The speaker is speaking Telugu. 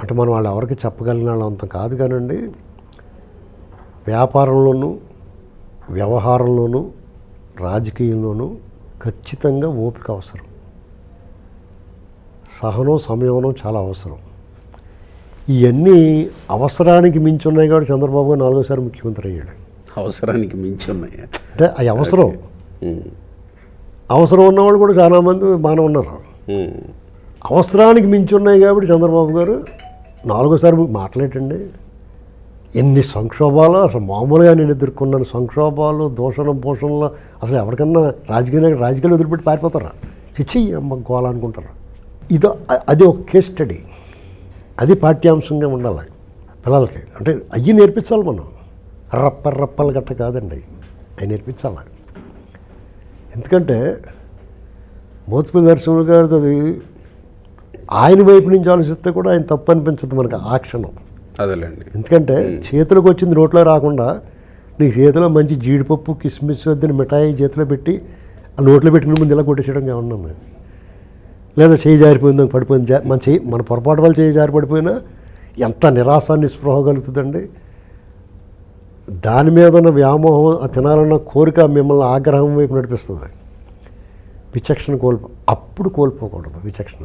అంటే మనం వాళ్ళు ఎవరికి చెప్పగలిగిన వాళ్ళు అంత కాదు కానండి, వ్యాపారంలోనూ వ్యవహారంలోనూ రాజకీయంలోనూ ఖచ్చితంగా ఓపిక అవసరం, సహనం సంయమనం చాలా అవసరం. ఇవన్నీ అవసరానికి మించి ఉన్నాయి కాబట్టి చంద్రబాబు గారు 4వసారి ముఖ్యమంత్రి అయ్యాడు. అవసరానికి మించి ఉన్నాయి అంటే అవి అవసరం. అవసరం ఉన్నవాళ్ళు కూడా చాలామంది బాగానే ఉన్నారు. అవసరానికి మించి ఉన్నాయి కాబట్టి చంద్రబాబు గారు 4వసారి మాట్లాడటండి. ఎన్ని సంక్షోభాలు, అసలు మామూలుగా నేను ఎదుర్కొన్నాను సంక్షోభాలు, దూషణం పోషణలో. అసలు ఎవరికన్నా రాజకీయాలు వదిలిపెట్టి పారిపోతారా? చిచ్చి అమ్మ గోల అనుకుంటారా? అది ఒక కేస్ స్టడీ, అది పాఠ్యాంశంగా ఉండాలి పిల్లలకి. అంటే అవి నేర్పించాలి మనం, రప్పలు గట్ట కాదండి, అవి నేర్పించాలి. ఎందుకంటే మోత్పల్లి నరసింహ గారిది అది ఆయన వైపు నుంచి ఆలోచిస్తే కూడా ఆయన తప్పు అనిపించదు మనకు ఆ క్షణం. అదేలేండి. ఎందుకంటే చేతులకు వచ్చింది నోట్లో రాకుండా నీ చేతిలో మంచి జీడిపప్పు కిస్మిస్ వద్దని మిఠాయి చేతిలో పెట్టి ఆ నోట్లో పెట్టుకుని ముందు ఇలా కొట్టేసేయడం కావున్నాను. లేదా చేయి జారిపోయిందో పడిపోయింది, మన పొరపాటు వల్ల చేయి జారి పడిపోయినా ఎంత నిరాశ నిస్పృహ కలుగుతుందండి. దాని మీద ఉన్న వ్యామోహం, తినాలన్న కోరిక మిమ్మల్ని ఆగ్రహం వైపు నడిపిస్తుంది. విచక్షణ అప్పుడు కోల్పోకూడదు విచక్షణ.